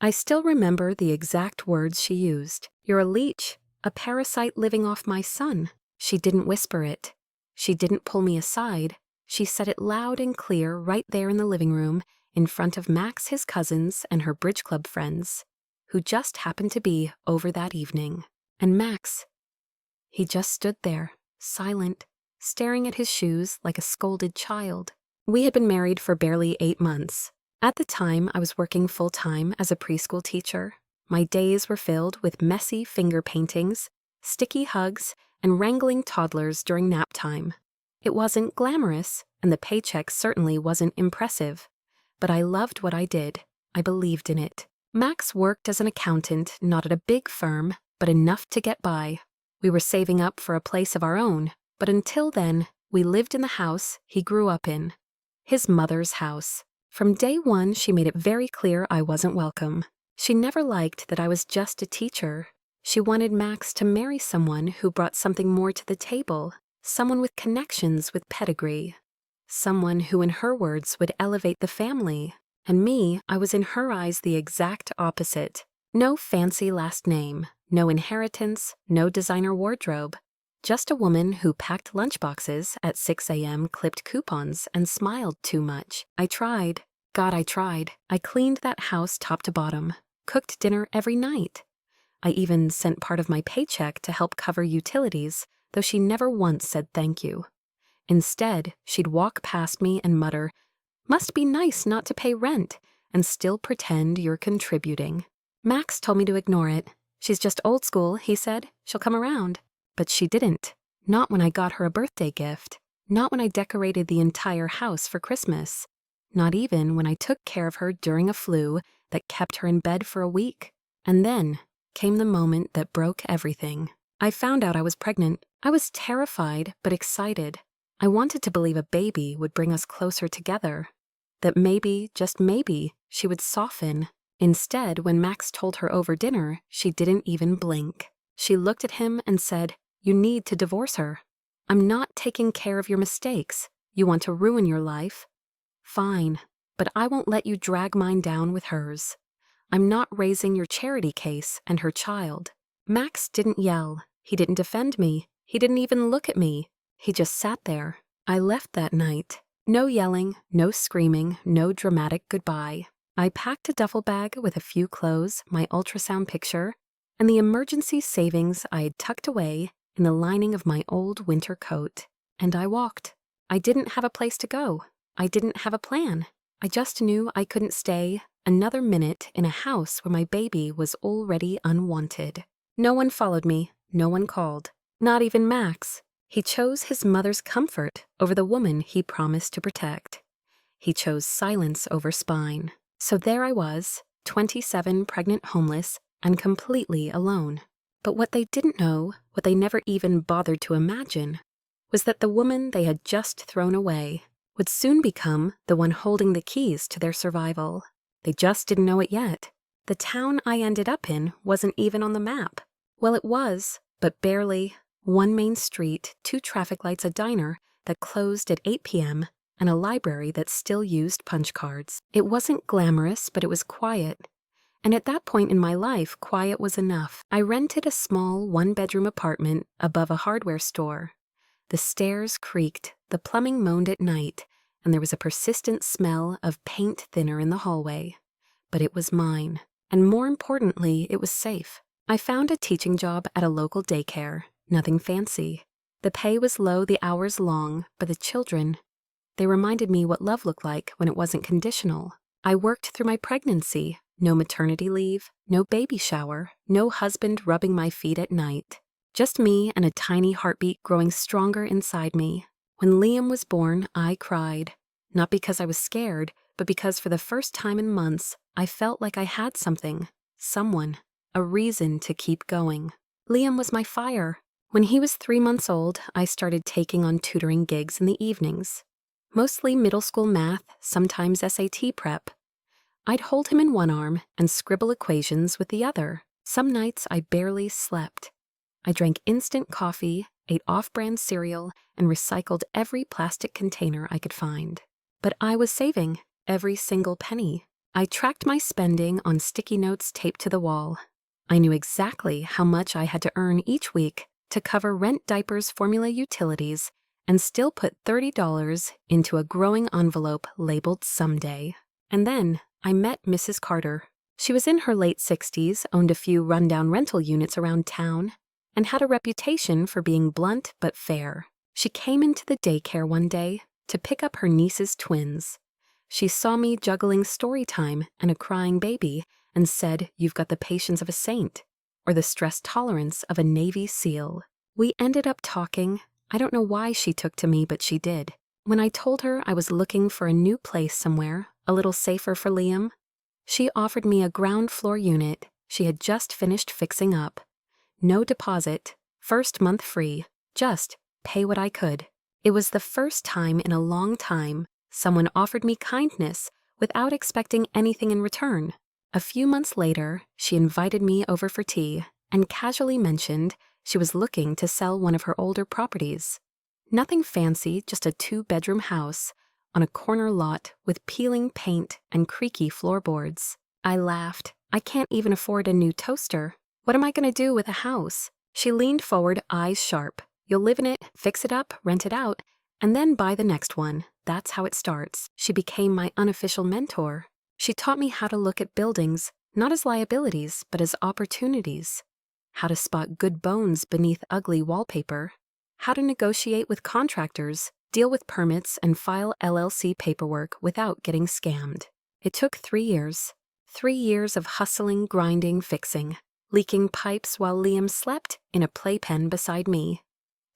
I still remember the exact words she used. "You're a leech, a parasite living off my son." She didn't whisper it. She didn't pull me aside. She said it loud and clear right there in the living room, in front of Max, his cousins, and her bridge club friends, who just happened to be over that evening. And Max, he just stood there, silent, staring at his shoes like a scolded child. We had been married for barely 8 months. At the time, I was working full-time as a preschool teacher. My days were filled with messy finger paintings, sticky hugs, and wrangling toddlers during nap time. It wasn't glamorous, and the paycheck certainly wasn't impressive. But I loved what I did. I believed in it. Max worked as an accountant, not at a big firm, but enough to get by. We were saving up for a place of our own, but until then, we lived in the house he grew up in. His mother's house. From day one, she made it very clear I wasn't welcome. She never liked that I was just a teacher. She wanted Max to marry someone who brought something more to the table, someone with connections with pedigree, someone who, in her words, would elevate the family. And me, I was in her eyes the exact opposite. No fancy last name, no inheritance, no designer wardrobe. Just a woman who packed lunchboxes at 6 a.m., clipped coupons, and smiled too much. I tried. God, I tried. I cleaned that house top to bottom, cooked dinner every night. I even sent part of my paycheck to help cover utilities, though she never once said thank you. Instead, she'd walk past me and mutter, "Must be nice not to pay rent," and still pretend you're contributing. Max told me to ignore it. "She's just old school," he said. "She'll come around." But she didn't. Not when I got her a birthday gift. Not when I decorated the entire house for Christmas. Not even when I took care of her during a flu that kept her in bed for a week. And then came the moment that broke everything. I found out I was pregnant. I was terrified but excited. I wanted to believe a baby would bring us closer together. That maybe, just maybe, she would soften. Instead, when Max told her over dinner, she didn't even blink. She looked at him and said, "You need to divorce her. I'm not taking care of your mistakes. You want to ruin your life? Fine, but I won't let you drag mine down with hers. I'm not raising your charity case and her child." Max didn't yell. He didn't defend me. He didn't even look at me. He just sat there. I left that night. No yelling, no screaming, no dramatic goodbye. I packed a duffel bag with a few clothes, my ultrasound picture, and the emergency savings I had tucked away in the lining of my old winter coat. And I walked. I didn't have a place to go. I didn't have a plan. I just knew I couldn't stay another minute in a house where my baby was already unwanted. No one followed me. No one called. Not even Max. He chose his mother's comfort over the woman he promised to protect. He chose silence over spine. So there I was, 27, pregnant, homeless, and completely alone. But what they didn't know, what they never even bothered to imagine, was that the woman they had just thrown away would soon become the one holding the keys to their survival. They just didn't know it yet. The town I ended up in wasn't even on the map. Well, it was, but barely. One main street, 2 traffic lights, a diner that closed at 8 p.m., and a library that still used punch cards. It wasn't glamorous, but it was quiet. And at that point in my life, quiet was enough. I rented a small 1-bedroom apartment above a hardware store. The stairs creaked, the plumbing moaned at night, and there was a persistent smell of paint thinner in the hallway. But it was mine. And more importantly, it was safe. I found a teaching job at a local daycare. Nothing fancy. The pay was low, the hours long, but the children, they reminded me what love looked like when it wasn't conditional. I worked through my pregnancy. No maternity leave, no baby shower, no husband rubbing my feet at night. Just me and a tiny heartbeat growing stronger inside me. When Liam was born, I cried. Not because I was scared, but because for the first time in months, I felt like I had something, someone, a reason to keep going. Liam was my fire. When he was 3 months old, I started taking on tutoring gigs in the evenings. Mostly middle school math, sometimes SAT prep. I'd hold him in one arm and scribble equations with the other. Some nights I barely slept. I drank instant coffee, ate off-brand cereal, and recycled every plastic container I could find. But I was saving every single penny. I tracked my spending on sticky notes taped to the wall. I knew exactly how much I had to earn each week to cover rent, diapers, formula, utilities, and still put $30 into a growing envelope labeled someday. And then I met Mrs. Carter. She was in her late 60s, owned a few rundown rental units around town, and had a reputation for being blunt but fair. She came into the daycare one day to pick up her niece's twins. She saw me juggling story time and a crying baby and said, "You've got the patience of a saint," or the stress tolerance of a Navy SEAL. We ended up talking. I don't know why she took to me, but she did. When I told her I was looking for a new place somewhere, a little safer for Liam, she offered me a ground floor unit she had just finished fixing up. No deposit, first month free, just pay what I could. It was the first time in a long time someone offered me kindness without expecting anything in return. A few months later, she invited me over for tea and casually mentioned she was looking to sell one of her older properties. Nothing fancy, just a 2-bedroom house on a corner lot with peeling paint and creaky floorboards. I laughed. I can't even afford a new toaster. What am I going to do with a house? She leaned forward, eyes sharp. You'll live in it, fix it up, rent it out, and then buy the next one. That's how it starts. She became my unofficial mentor. She taught me how to look at buildings, not as liabilities, but as opportunities. How to spot good bones beneath ugly wallpaper. How to negotiate with contractors, deal with permits, and file LLC paperwork without getting scammed. It took 3 years. 3 years of hustling, grinding, fixing. Leaking pipes while Liam slept in a playpen beside me.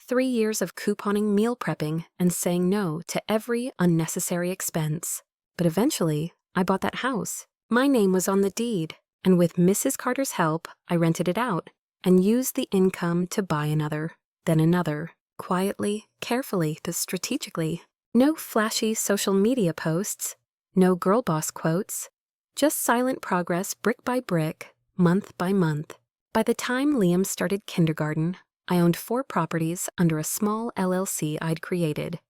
3 years of couponing, meal prepping, and saying no to every unnecessary expense. But eventually, I bought that house. My name was on the deed, and with Mrs. Carter's help, I rented it out and used the income to buy another, then another, quietly, carefully, strategically. No flashy social media posts, no girl boss quotes, just silent progress brick by brick, month by month. By the time Liam started kindergarten, I owned 4 properties under a small LLC I'd created.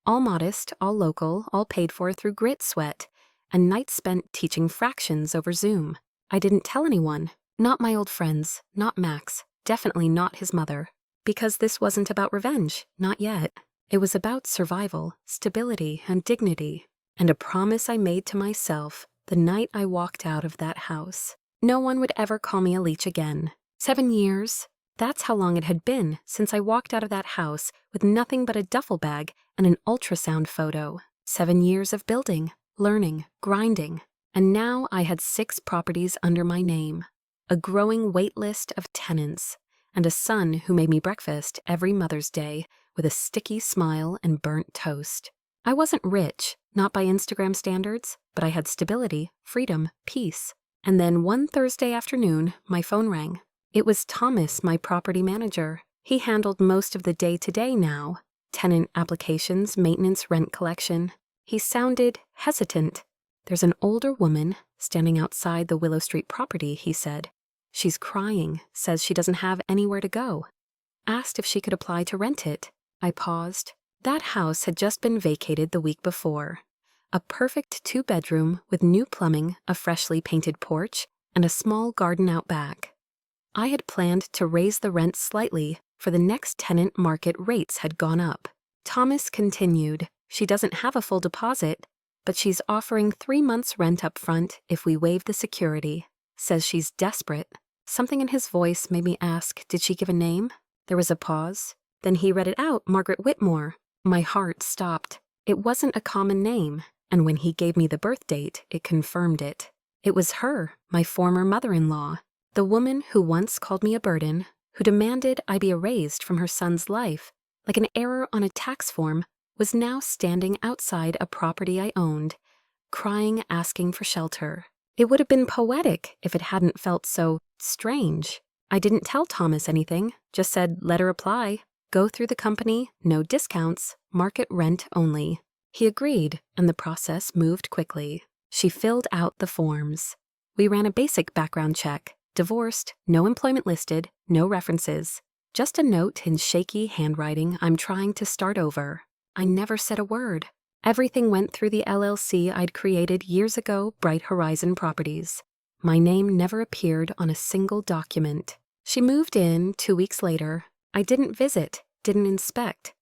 All modest, all local, all paid for through grit, sweat, and nights spent teaching fractions over Zoom. I didn't tell anyone, not my old friends, not Max, definitely not his mother, because this wasn't about revenge, not yet. It was about survival, stability, and dignity, and a promise I made to myself the night I walked out of that house. No one would ever call me a leech again. 7 years. That's how long it had been since I walked out of that house with nothing but a duffel bag and an ultrasound photo. 7 years of building, learning, grinding, and now I had 6 properties under my name, a growing wait list of tenants, and a son who made me breakfast every Mother's Day with a sticky smile and burnt toast. I wasn't rich, not by Instagram standards, but I had stability, freedom, peace. And then one Thursday afternoon, my phone rang. It was Thomas, my property manager. He handled most of the day-to-day now. Tenant applications, maintenance, rent collection. He sounded hesitant. "There's an older woman standing outside the Willow Street property," he said. "She's crying, says she doesn't have anywhere to go." Asked if she could apply to rent it. I paused. That house had just been vacated the week before. A perfect 2-bedroom with new plumbing, a freshly painted porch, and a small garden out back. I had planned to raise the rent slightly, for the next tenant market rates had gone up. Thomas continued, "She doesn't have a full deposit, but she's offering 3 months rent up front if we waive the security. Says she's desperate." Something in his voice made me ask, did she give a name? There was a pause. Then he read it out, Margaret Whitmore. My heart stopped. It wasn't a common name, and when he gave me the birth date, it confirmed it. It was her, my former mother-in-law, the woman who once called me a burden, who demanded I be erased from her son's life, like an error on a tax form, was now standing outside a property I owned, crying, asking for shelter. It would have been poetic if it hadn't felt so strange. I didn't tell Thomas anything, just said, "Let her apply. Go through the company, no discounts, market rent only." He agreed, and the process moved quickly. She filled out the forms. We ran a basic background check. Divorced, no employment listed, no references. Just a note in shaky handwriting, "I'm trying to start over." I never said a word. Everything went through the LLC I'd created years ago, Bright Horizon Properties. My name never appeared on a single document. She moved in 2 weeks later. I didn't visit, didn't inspect.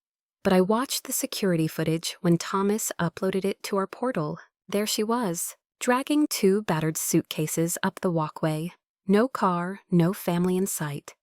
But I watched the security footage when Thomas uploaded it to our portal. There she was, dragging 2 battered suitcases up the walkway. No car, no family in sight.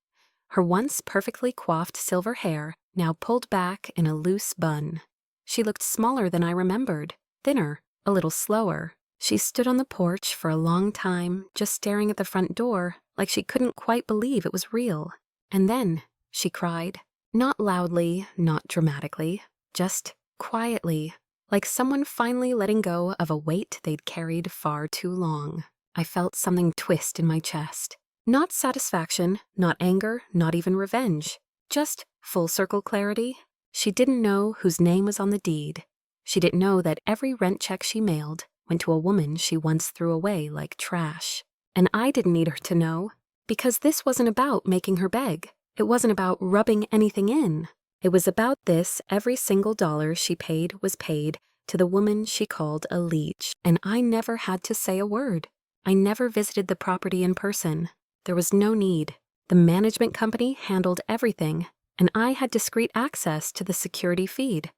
Her once perfectly coiffed silver hair now pulled back in a loose bun. She looked smaller than I remembered, thinner, a little slower. She stood on the porch for a long time, just staring at the front door, like she couldn't quite believe it was real. And then she cried. Not loudly, not dramatically, just quietly, like someone finally letting go of a weight they'd carried far too long. I felt something twist in my chest. Not satisfaction, not anger, not even revenge. Just full circle clarity. She didn't know whose name was on the deed. She didn't know that every rent check she mailed went to a woman she once threw away like trash. And I didn't need her to know, because this wasn't about making her beg. It wasn't about rubbing anything in. It was about this: every single dollar she paid was paid to the woman she called a leech, and I never had to say a word. I never visited the property in person. There was no need. The management company handled everything, and I had discreet access to the security feed.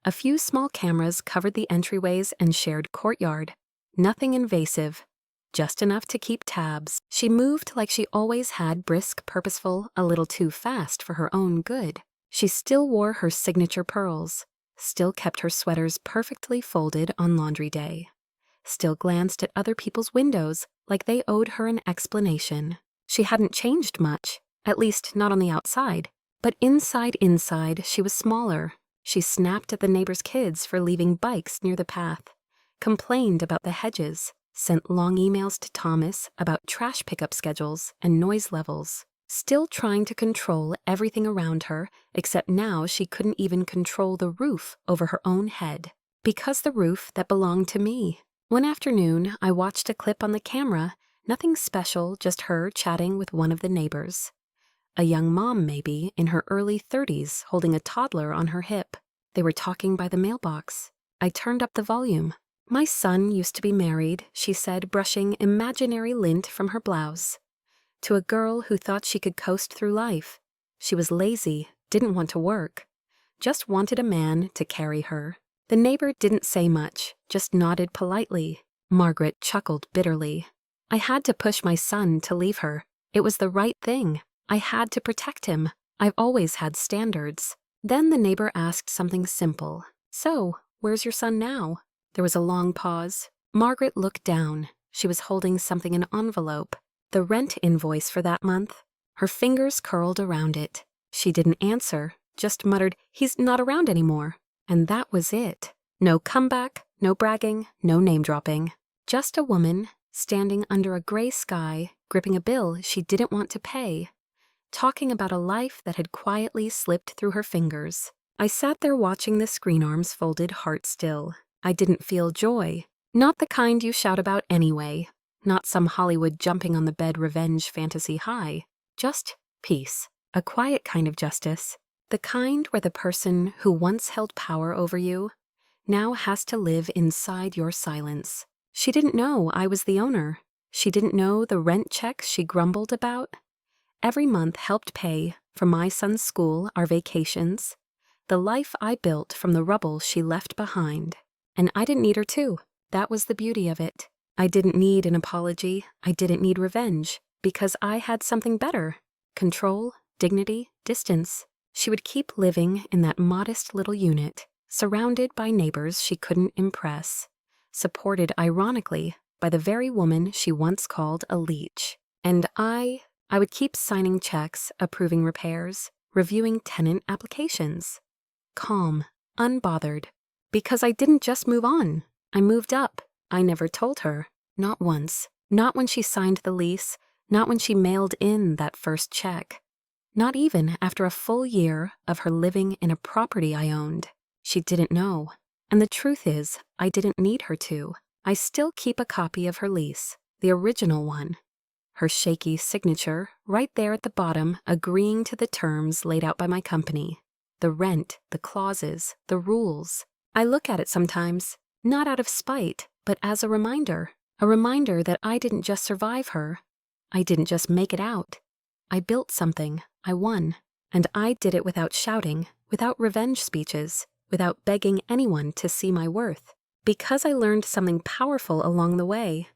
A few small cameras covered the entryways and shared courtyard. Nothing invasive, just enough to keep tabs. She moved like she always had, brisk, purposeful, a little too fast for her own good. She still wore her signature pearls, still kept her sweaters perfectly folded on laundry day, still glanced at other people's windows like they owed her an explanation. She hadn't changed much, at least not on the outside. But inside, she was smaller. She snapped at the neighbors' kids for leaving bikes near the path, complained about the hedges, sent long emails to Thomas about trash pickup schedules and noise levels, still trying to control everything around her, except now she couldn't even control the roof over her own head, because the roof that belonged to me. One afternoon, I watched a clip on the camera, nothing special, just her chatting with one of the neighbors. A young mom, maybe, in her early 30s, holding a toddler on her hip. They were talking by the mailbox. I turned up the volume. My son used to be married, she said, brushing imaginary lint from her blouse, to a girl who thought she could coast through life. She was lazy, didn't want to work, just wanted a man to carry her. The neighbor didn't say much, just nodded politely. Margaret chuckled bitterly. I had to push my son to leave her. It was the right thing. I had to protect him. I've always had standards. Then the neighbor asked something simple. So, where's your son now? There was a long pause. Margaret looked down. She was holding something in an envelope. The rent invoice for that month. Her fingers curled around it. She didn't answer, just muttered, "He's not around anymore." And that was it. No comeback, no bragging, no name-dropping. Just a woman standing under a gray sky, gripping a bill she didn't want to pay, talking about a life that had quietly slipped through her fingers. I sat there watching the screen arms folded, heart still. I didn't feel joy. Not the kind you shout about anyway. Not some Hollywood jumping on the bed revenge fantasy high. Just peace. A quiet kind of justice. The kind where the person who once held power over you now has to live inside your silence. She didn't know I was the owner. She didn't know the rent checks she grumbled about. Every month helped pay for my son's school, our vacations, the life I built from the rubble she left behind. And I didn't need her to. That was the beauty of it. I didn't need an apology. I didn't need revenge, because I had something better. Control, dignity, distance. She would keep living in that modest little unit, surrounded by neighbors she couldn't impress, supported ironically by the very woman she once called a leech. And I would keep signing checks, approving repairs, reviewing tenant applications. Calm, unbothered, because I didn't just move on. I moved up. I never told her. Not once. Not when she signed the lease. Not when she mailed in that first check. Not even after a full year of her living in a property I owned. She didn't know. And the truth is, I didn't need her to. I still keep a copy of her lease, the original one. Her shaky signature, right there at the bottom, agreeing to the terms laid out by my company. The rent, the clauses, the rules. I look at it sometimes, not out of spite, but as a reminder that I didn't just survive her. I didn't just make it out. I built something, I won, and I did it without shouting, without revenge speeches, without begging anyone to see my worth, because I learned something powerful along the way.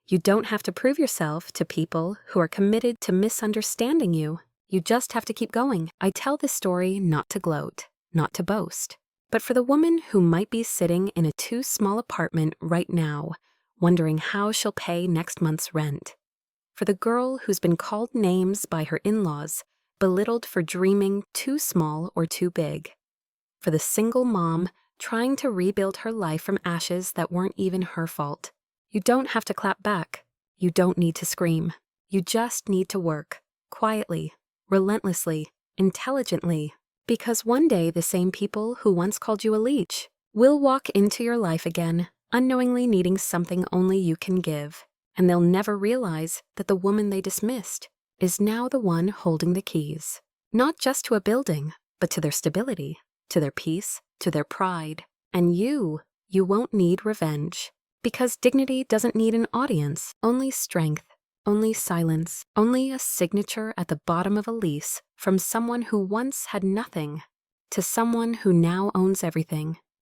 You don't have to prove yourself to people who are committed to misunderstanding you. You just have to keep going. I tell this story not to gloat, not to boast, but for the woman who might be sitting in a too small apartment right now, wondering how she'll pay next month's rent. For the girl who's been called names by her in-laws, belittled for dreaming too small or too big. For the single mom trying to rebuild her life from ashes that weren't even her fault. You don't have to clap back. You don't need to scream. You just need to work, quietly, relentlessly, intelligently, because one day the same people who once called you a leech will walk into your life again, unknowingly needing something only you can give, and they'll never realize that the woman they dismissed is now the one holding the keys, not just to a building, but to their stability, to their peace, to their pride. And you won't need revenge, because dignity doesn't need an audience, only strength, only silence, only a signature at the bottom of a lease from someone who once had nothing to someone who now owns everything.